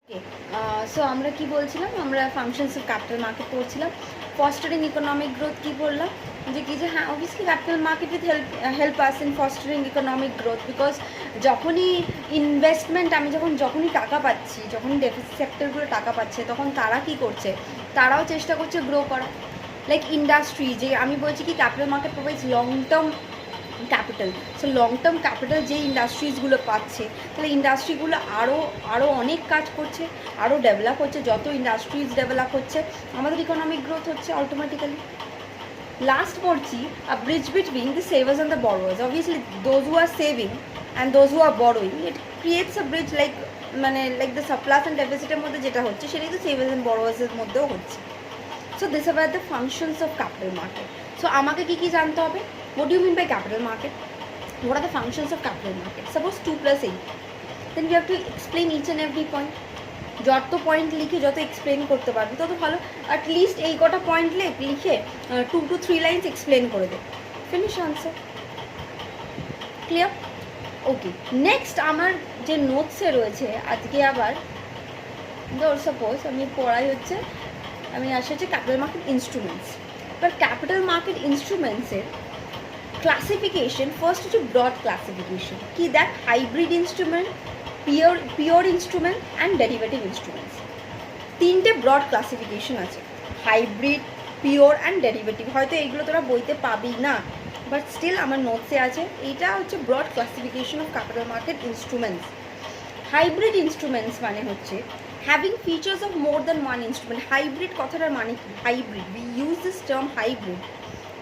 ওকে, so আমরা কি বলছিলাম, আমরা ফাংশনস অফ ক্যাপিটাল মার্কেট পড়ছিলাম। ফস্টারিং ইকোনমিক গ্রোথ কি বললাম, যে হ্যাঁ obviously capital market with help us in fostering economic growth, because যখনই ইনভেস্টমেন্ট আমি যখনই টাকা পাচ্ছি, যখনই ডেফিসিট সেক্টরগুলো টাকা পাচ্ছে, তখন তারা কি করছে, তারাও চেষ্টা করছে গ্রো করা। লাইক ইন্ডাস্ট্রি, যে আমি বলছি কি capital market provides long term capital. So long term capital যে ইন্ডাস্ট্রিজগুলো পাচ্ছে, তাহলে ইন্ডাস্ট্রিগুলো আরও অনেক কাজ করছে, আরও ডেভেলপ হচ্ছে। যত ইন্ডাস্ট্রিজ ডেভেলপ হচ্ছে আমাদের ইকোনমিক গ্রোথ হচ্ছে অটোমেটিক্যালি। লাস্ট পড়ছি a bridge between the savers and the borrowers. Obviously those who are saving and those who are borrowing, it creates a bridge, like the surplus and ডেফিসিটের মধ্যে যেটা হচ্ছে সেটাই তো সেভার্স অ্যান্ড বরোয়ার্সের মধ্যেও হচ্ছে। So this about the functions of capital market. So আমাকে কী জানতে হবে? What do you mean by capital market? What are the functions of capital market? Suppose 2 plus 8. Then we have to explain each and every point. যত point লিখে যত explain করতে পারবি তত ভালো। অ্যাটলিস্ট এই কটা পয়েন্ট লিখে 2 to 3 লাইন্স এক্সপ্লেন করে দে, ফিনিশ আনসার। ক্লিয়ার? ওকে, নেক্সট আমার যে নোটসে রয়েছে আজকে আবার ধর সাপোজ আমি পড়াই হচ্ছে, আমি আসে হচ্ছে ক্যাপিটাল মার্কেট ইনস্ট্রুমেন্টস। এবার ক্যাপিটাল মার্কেট ইনস্ট্রুমেন্টসের ক্লাসিফিকেশন ফার্স্ট হচ্ছে ব্রড ক্লাসিফিকেশন। কি দেখ, hybrid instrument, pure instrument and derivative instruments. তিনটে ব্রড ক্লাসিফিকেশন আছে, হাইব্রিড, পিওর অ্যান্ড ডেরিভেটিভ। হয়তো এইগুলো তোরা বইতে পাবি না, বাট স্টিল আমার নোটসে আছে। এইটা হচ্ছে broad classification of capital market instruments. Hybrid instruments মানে হচ্ছে having features of more than one instrument. Hybrid কথাটার মানে কি? Hybrid, we use this term hybrid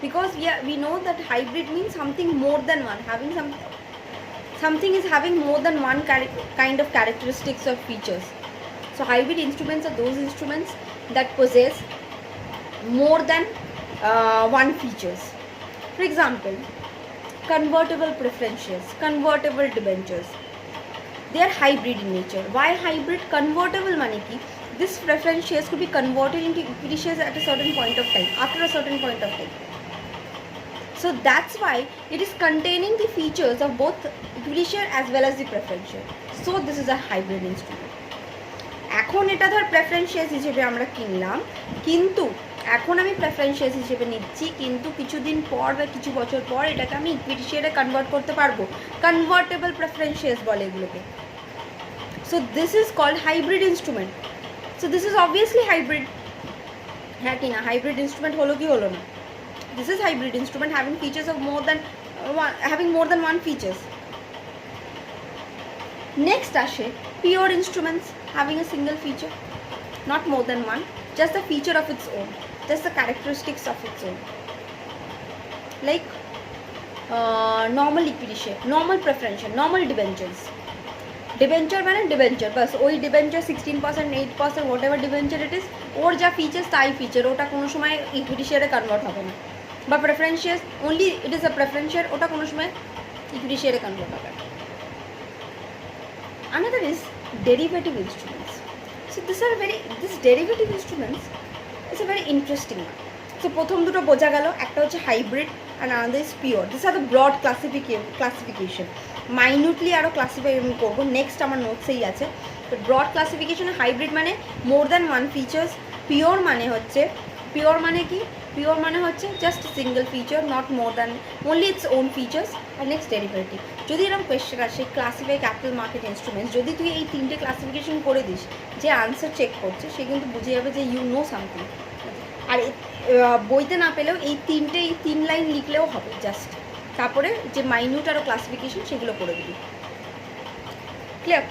because we know that hybrid means something more than one, having something is having more than one kind of characteristics or features. So hybrid instruments are those instruments that possess more than one features. For example, convertible preference shares, convertible debentures, they are hybrid in nature. Why hybrid? Convertible money ki this preference shares could be converted into equity shares at a certain point of time, after a certain point of time. So that's why it is containing the features of both equity share as well as the preference share. So this is a hybrid instrument. এখন এটা ধর preference share হিসেবে আমরা কিনলাম, কিন্তু এখন আমি preference share হিসেবে নিচ্ছি, কিন্তু কিছুদিন পর বা কিছু বছর পর এটাকে আমি ইকুইটি শেয়ারে কনভার্ট করতে পারবো। কনভার্টেবল প্রেফারেন্স শেয়ার্স বলে এগুলোকে। So this is called hybrid instrument. So this is obviously hybrid, হ্যাঁ কি না? হাইব্রিড ইনস্ট্রুমেন্ট হলো কি হলো না? This is hybrid instrument having features of more than one features. Next ashe pure instruments having a single feature, not more than one, just a feature of its own, just the characteristics of its own. Like normal equity share, normal preference share, normal debentures. Debenture মানে debenture, বাস ওই debenture 16%, 8%, whatever debenture it is, or যা features তাই feature, ওটা কোনো সময় equity শেয়ারে convert হবে না। বা preference share only it is a preference share, ওটা কোনো সময় ইকুইটি শেয়ারে কনভার্ট হবে না। Another is derivative instruments. So this derivative instruments is a very interesting one. So প্রথম দুটো বোঝা গেল, একটা হচ্ছে hybrid and another is pure. These are the broad classification. Minutely আরও ক্লাসিফাই আমি করবো, নেক্সট আমার নোটসেই আছে। তো ব্রড ক্লাসিফিকেশন, হাইব্রিড মানে more than one features, pure মানে কি? পিওর মানে হচ্ছে just single feature, not more than only its own features. আর নেক্সট ডেরিভেটিভ। যদি এরকম কোয়েশ্চেন আসে ক্লাসিফাই ক্যাপিটাল মার্কেট ইনস্ট্রুমেন্টস, যদি তুই এই তিনটে ক্লাসিফিকেশন করে দিস, যে আনসার চেক করছে সে কিন্তু বুঝে যাবে যে ইউ নো সামথিং। আর বইতে না পেলেও এই তিন লাইন লিখলেও হবে জাস্ট, তারপরে যে মাইনিউট আরও ক্লাসিফিকেশন সেগুলো করে দিবি। Clear?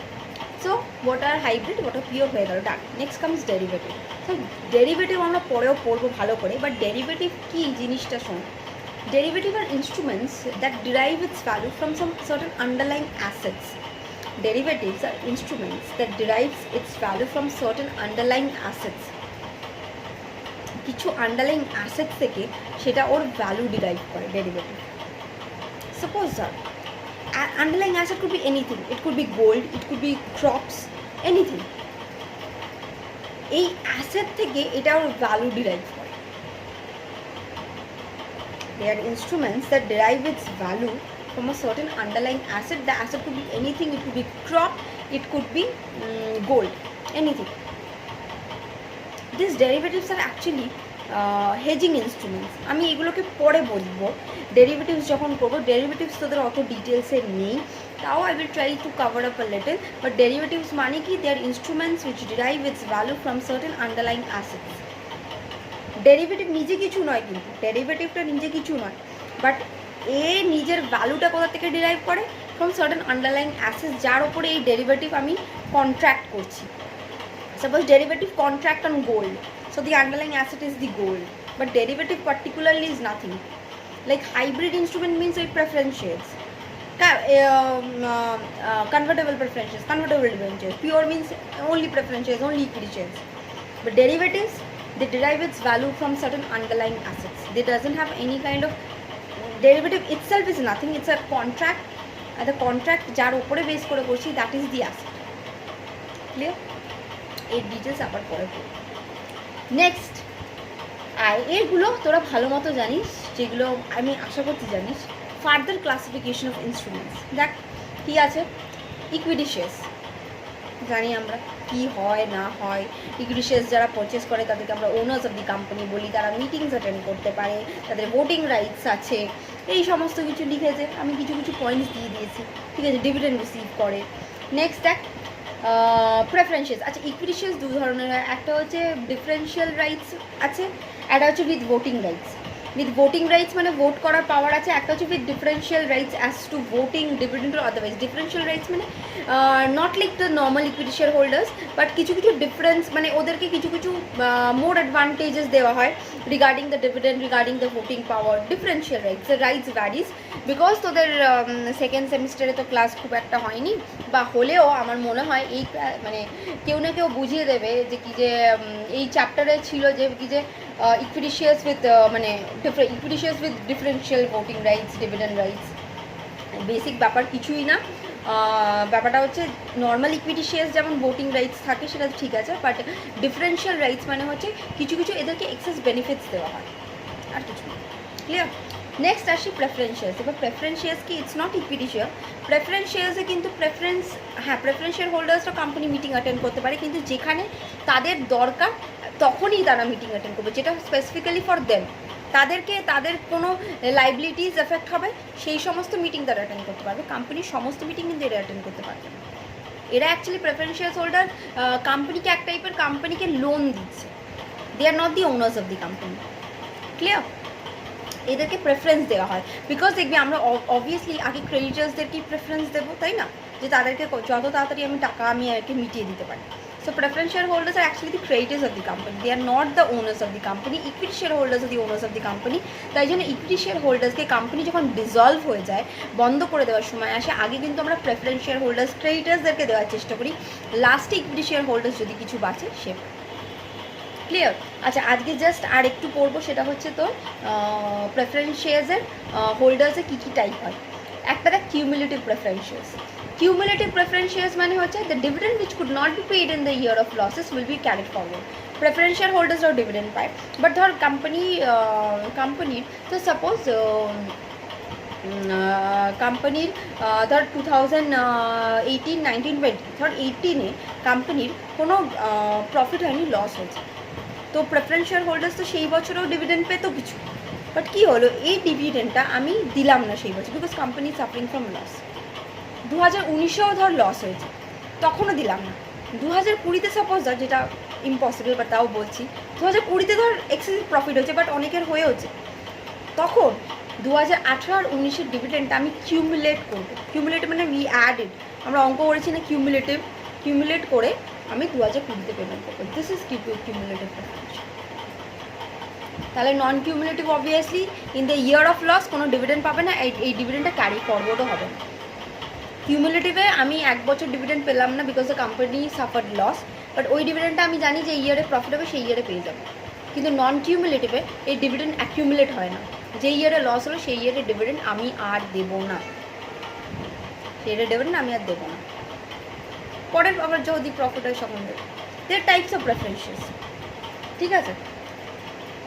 So what are hybrid, what are pure হয়ে গেল, done. Next comes derivative. So derivative আমরা পরেও পড়বো ভালো করে, বাট ডেরিভেটিভ কী জিনিসটা শোন। Derivative are instruments that derive its value from some certain underlying assets. Derivatives are instruments that derives its value from certain underlying assets. কিছু underlying asset থেকে সেটা ওর ভ্যালু ডিরাইভ করে ডেরিভেটিভ। সাপোজ ধর underlying asset could be anything, it could be gold, it could be crops, anything. এই asset থেকে এটা ওর value derive করে। They are instruments that derive its value from a certain underlying asset. The asset could be anything, it could be crop, it could be gold. anything. These derivatives are actually hedging instruments. আমি এগুলোকে পরে বলবো, derivatives যখন করবো। Derivatives তোদের অত ডিটেলসে নেই, তাও I will try to cover up a little. But derivatives মানে কি, they are instruments which derive its value from certain underlying assets. Derivative নিজে কিছু নয়, কিন্তু ডেরিভেটিভটা নিজে কিছু নয়, বাট এ নিজের ভ্যালুটা কোথা থেকে ডিরাইভ করে, ফ্রম সার্টেন আন্ডারলাইং অ্যাসেটস, যার ওপরে এই ডেরিভেটিভ আমি কন্ট্রাক্ট করছি। Suppose derivative contract on gold, so the underlying asset is the gold, but derivative particularly is nothing. Like hybrid instrument means like preference shares, convertible preference shares, convertible debentures. Pure means only preference shares, only equity shares. But derivatives, they derive its value from certain underlying assets. They doesn't have any kind of derivative itself is nothing. It's a contract, and the contract jar opore base kore korchi, that is the asset. Clear? এর details আবার পরে পড়ব। Next এগুলো তোরা ভালো মতো জানিস, যেগুলো আমি আশা করতে জানিস। ফার্দার ক্লাসিফিকেশন অফ ইনস্ট্রুমেন্টস, দেখ কী আছে। ইকুইটি শেয়ার্স জানি আমরা কি হয় না হয়। ইকুইটি শেয়ার্স যারা পারচেস করে তাদেরকে আমরা ওনার্স অফ দি কোম্পানি বলি। তারা মিটিংস অ্যাটেন্ড করতে পারে, তাদের ভোটিং রাইটস আছে, এই সমস্ত কিছু লিখেছে। আমি কিছু কিছু পয়েন্টস দিয়ে দিয়েছি, ঠিক আছে। ডিভিডেন্ড রিসিভ করে। নেক্সট দেখ প্রেফারেন্স শেয়ার্স। আচ্ছা, ইকুইটি শেয়ার্স দু ধরনের হয়, একটা হচ্ছে ডিফারেন্সিয়াল রাইটস আছে, একটা হচ্ছে with voting rights. With voting rights মানে ভোট করার পাওয়ার আছে, একটা হচ্ছে with differential rights as to voting, dividend or otherwise. Differential rights মানে not like the normal equity share holders, but কিছু কিছু ডিফারেন্স, মানে ওদেরকে কিছু কিছু মোর অ্যাডভান্টেজেস দেওয়া হয় regarding the dividend, regarding the voting power. Differential rights, the rights varies, because তোদের সেকেন্ড সেমিস্টারে তো ক্লাস খুব একটা হয়নি, বা হলেও আমার মনে হয় এই মানে কেউ না কেউ বুঝিয়ে দেবে যে কি যে এই চ্যাপ্টারে ছিল যে কি যে ইকুইটি শেয়ার্স উইথ মানে equity shares with differential voting rights, dividend rights. Basic ব্যাপার কিছুই না। ব্যাপারটা হচ্ছে নর্মাল ইকুইটি শেয়ার্স যেমন ভোটিং রাইটস থাকে সেটা ঠিক আছে, বাট ডিফারেন্সিয়াল রাইটস মানে হচ্ছে কিছু কিছু এদেরকে এক্সেস বেনিফিটস দেওয়া হয়, আর কিছু না। ক্লিয়ার? নেক্সট আসি প্রেফারেন্স শেয়ার্স। এবার প্রেফারেন্স শেয়ার্স কি, it's not equity share. Preference শেয়ার্সে কিন্তু প্রেফারেন্স, হ্যাঁ, প্রেফারেন্স শেয়ার হোল্ডার্সরা কোম্পানি মিটিং অ্যাটেন্ড করতে পারে, কিন্তু যেখানে তাদের দরকার তখনই তারা মিটিং অ্যাটেন্ড করবে, যেটা স্পেসিফিক্যালি ফর দেম। তাদেরকে তাদের কোনো লাইবিলিটিস এফেক্ট হবে সেই সমস্ত মিটিং তারা অ্যাটেন্ড করতে পারবে। কোম্পানির সমস্ত মিটিং কিন্তু এরা অ্যাটেন্ড করতে পারবে না। এরা অ্যাকচুয়ালি প্রেফারেন্স শেয়ার হোল্ডার কোম্পানিকে এক টাইপের কোম্পানিকে লোন দিচ্ছে। They are not the owners of the company. Clear? এদেরকে প্রেফারেন্স দেওয়া হয় বিকজ দেখবি আমরা অবভিয়াসলি আগে ক্রেডিটার্সদেরকেই প্রেফারেন্স দেবো, তাই না? যে তাদেরকে যত তাড়াতাড়ি আমি টাকা আমি আরকে মিটিয়ে দিতে পারি। So preference shareholders are actually the creators of the company. They are not the owners of the company. Equity shareholders are the owners of the company. তাই জন্য ইকুইটি শেয়ার হোল্ডার্সকে কোম্পানি যখন ডিজলভ হয়ে যায়, বন্ধ করে দেওয়ার সময় আসে, আগে কিন্তু আমরা প্রেফারেন্স শেয়ার হোল্ডার্স ক্রেডিটার্সদেরকে দেওয়ার চেষ্টা করি। লাস্টে ইকুইটি শেয়ার হোল্ডার্স যদি কিছু বাঁচে সে। ক্লিয়ার? আচ্ছা, আজকে জাস্ট আর একটু পড়বো, সেটা হচ্ছে তো প্রেফারেন্স শেয়ার্সের হোল্ডার্সে কী কী টাইপ হয়। একটা দেখ cumulative preference shares. Cumulative preference shares মানে হচ্ছে the dividend which could not be paid in the year of losses will be carried forward. Preference shareholders or dividend পায়, but ধর কোম্পানির তো সাপোজ কোম্পানির ধর 2018, 19, 20 ধর 18-এ কোম্পানির কোনো প্রফিট হয়নি, লস হয়েছে, তো প্রেফারেন্স শেয়ার হোল্ডার্স তো সেই বছরেও ডিভিডেন্ড পেতো কিছু, বাট কী হলো, এই ডিভিডেন্ডটা আমি দিলাম না সেই বছর, because company suffering from loss. 2019-এও ধর লস হয়েছে, তখনও দিলাম না। 2020-তে সাপোজ ধর, যেটা ইম্পসিবল বাট তাও বলছি, 2020-তে ধর এক্সেসিভ প্রফিট হয়েছে, বাট অনেকের হয়েওছে, তখন 2018 আর 19-এর ডিভিডেন্ডটা আমি কিউমুলেট করবো। কিউমুলেটিভ মানে উই অ্যাডেড, আমরা অঙ্ক করেছি না কিউমুলেট করে আমি 2020-তে পেমেন্ট করবো। This is cumulative preference. তাহলে non cumulative obviously in the year of loss কোনো ডিভিডেন্ড পাবে না, এই ডিভিডেন্ডটা ক্যারি ফরওয়ার্ডও হবে না। কিউমুলেটিভে আমি এক বছর ডিভিডেন্ড পেলাম না because the company suffered loss, but ওই ডিভিডেন্ডটা আমি জানি যে ইয়ারে প্রফিট হবে সেই ইয়ারে পেয়ে যাবো। কিন্তু নন কিউমুলেটিভে এই ডিভিডেন্ড অ্যাকিউমুলেট হয় না, যে ইয়ারে লস হলো সেই ইয়ারে ডিভিডেন্ড আমি আর দেবো না, পরের আবার যদি প্রফিট হয় সকল দেবো। দেয়ার টাইপস অফ প্রেফারেন্সেস, ঠিক আছে?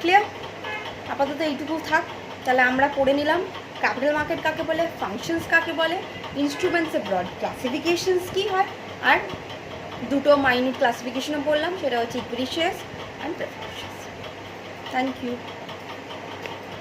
ক্লিয়ার? আপাতত এইটুকু থাক। তাহলে আমরা পড়ে নিলাম ক্যাপিটাল মার্কেট কাকে বলে, ফাংশনস কাকে বলে, ইনস্ট্রুমেন্টসের ব্রড ক্লাসিফিকেশনস কী হয়, আর দুটো মাইনিট ক্লাসিফিকেশনও পড়লাম, সেটা হচ্ছে equity shares and preference shares. Thank you.